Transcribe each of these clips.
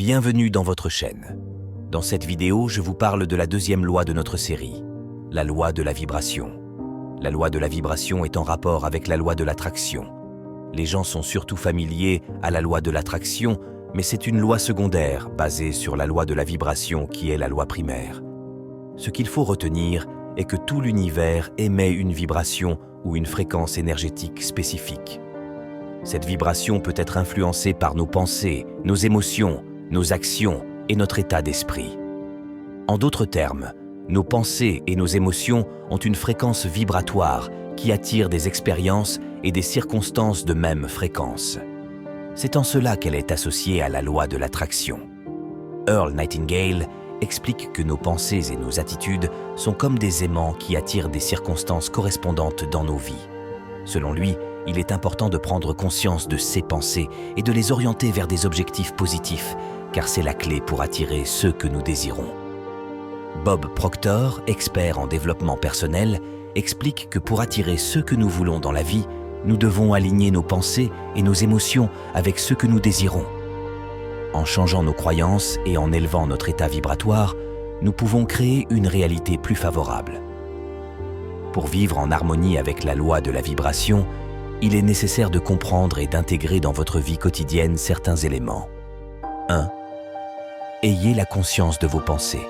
Bienvenue dans votre chaîne. Dans cette vidéo, je vous parle de la deuxième loi de notre série, la loi de la vibration. La loi de la vibration est en rapport avec la loi de l'attraction. Les gens sont surtout familiers à la loi de l'attraction, mais c'est une loi secondaire basée sur la loi de la vibration qui est la loi primaire. Ce qu'il faut retenir est que tout l'univers émet une vibration ou une fréquence énergétique spécifique. Cette vibration peut être influencée par nos pensées, nos émotions, nos actions et notre état d'esprit. En d'autres termes, nos pensées et nos émotions ont une fréquence vibratoire qui attire des expériences et des circonstances de même fréquence. C'est en cela qu'elle est associée à la loi de l'attraction. Earl Nightingale explique que nos pensées et nos attitudes sont comme des aimants qui attirent des circonstances correspondantes dans nos vies. Selon lui, il est important de prendre conscience de ces pensées et de les orienter vers des objectifs positifs, car c'est la clé pour attirer ceux que nous désirons. Bob Proctor, expert en développement personnel, explique que pour attirer ceux que nous voulons dans la vie, nous devons aligner nos pensées et nos émotions avec ceux que nous désirons. En changeant nos croyances et en élevant notre état vibratoire, nous pouvons créer une réalité plus favorable. Pour vivre en harmonie avec la loi de la vibration, il est nécessaire de comprendre et d'intégrer dans votre vie quotidienne certains éléments. 1. Ayez la conscience de vos pensées.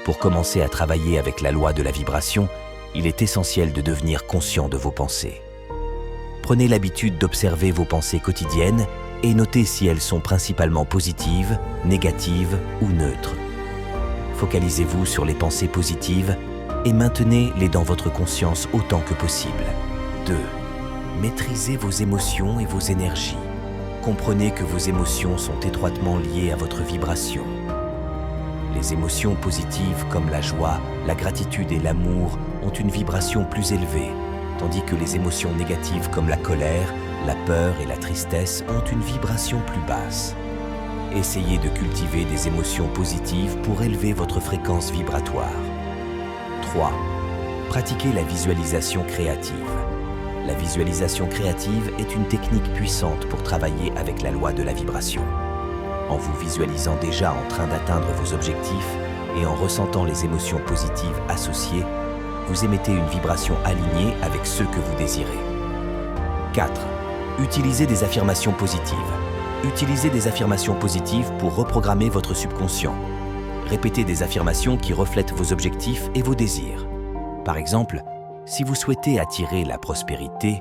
Pour commencer à travailler avec la loi de la vibration, il est essentiel de devenir conscient de vos pensées. Prenez l'habitude d'observer vos pensées quotidiennes et notez si elles sont principalement positives, négatives ou neutres. Focalisez-vous sur les pensées positives et maintenez-les dans votre conscience autant que possible. 2. Maîtrisez vos émotions et vos énergies. Comprenez que vos émotions sont étroitement liées à votre vibration. Les émotions positives comme la joie, la gratitude et l'amour ont une vibration plus élevée, tandis que les émotions négatives comme la colère, la peur et la tristesse ont une vibration plus basse. Essayez de cultiver des émotions positives pour élever votre fréquence vibratoire. 3. Pratiquez la visualisation créative. La visualisation créative est une technique puissante pour travailler avec la loi de la vibration. En vous visualisant déjà en train d'atteindre vos objectifs et en ressentant les émotions positives associées, vous émettez une vibration alignée avec ceux que vous désirez. 4. Utilisez des affirmations positives. Utilisez des affirmations positives pour reprogrammer votre subconscient. Répétez des affirmations qui reflètent vos objectifs et vos désirs. Par exemple, si vous souhaitez attirer la prospérité,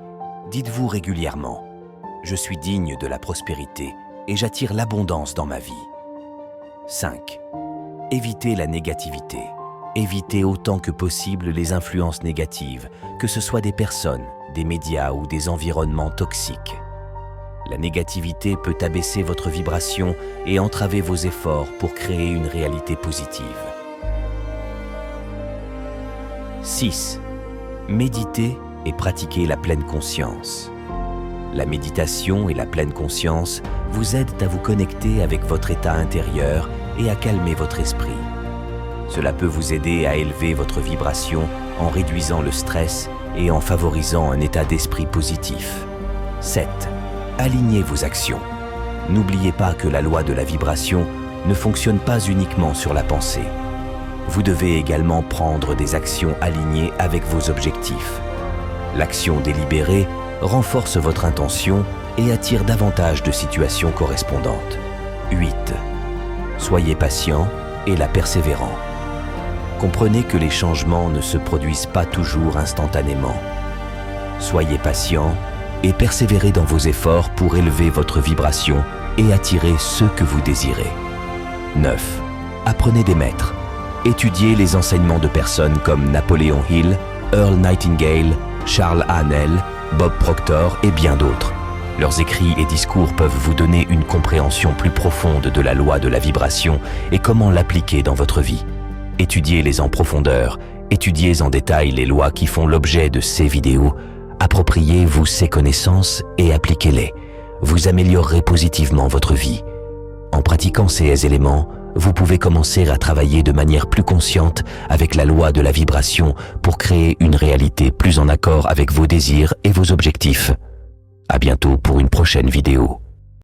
dites-vous régulièrement « Je suis digne de la prospérité et j'attire l'abondance dans ma vie ». 5. Évitez la négativité. Évitez autant que possible les influences négatives, que ce soit des personnes, des médias ou des environnements toxiques. La négativité peut abaisser votre vibration et entraver vos efforts pour créer une réalité positive. 6. Méditez et pratiquez la pleine conscience. La méditation et la pleine conscience vous aident à vous connecter avec votre état intérieur et à calmer votre esprit. Cela peut vous aider à élever votre vibration en réduisant le stress et en favorisant un état d'esprit positif. 7. Alignez vos actions. N'oubliez pas que la loi de la vibration ne fonctionne pas uniquement sur la pensée. Vous devez également prendre des actions alignées avec vos objectifs. L'action délibérée renforce votre intention et attire davantage de situations correspondantes. 8. Soyez patient et persévérant. Comprenez que les changements ne se produisent pas toujours instantanément. Soyez patient et persévérez dans vos efforts pour élever votre vibration et attirer ceux que vous désirez. 9. Apprenez des maîtres. Étudiez les enseignements de personnes comme Napoléon Hill, Earl Nightingale, Charles Haanel, Bob Proctor et bien d'autres. Leurs écrits et discours peuvent vous donner une compréhension plus profonde de la loi de la vibration et comment l'appliquer dans votre vie. Étudiez-les en profondeur, étudiez en détail les lois qui font l'objet de ces vidéos, appropriez-vous ces connaissances et appliquez-les. Vous améliorerez positivement votre vie. En pratiquant ces éléments, vous pouvez commencer à travailler de manière plus consciente avec la loi de la vibration pour créer une réalité plus en accord avec vos désirs et vos objectifs. À bientôt pour une prochaine vidéo.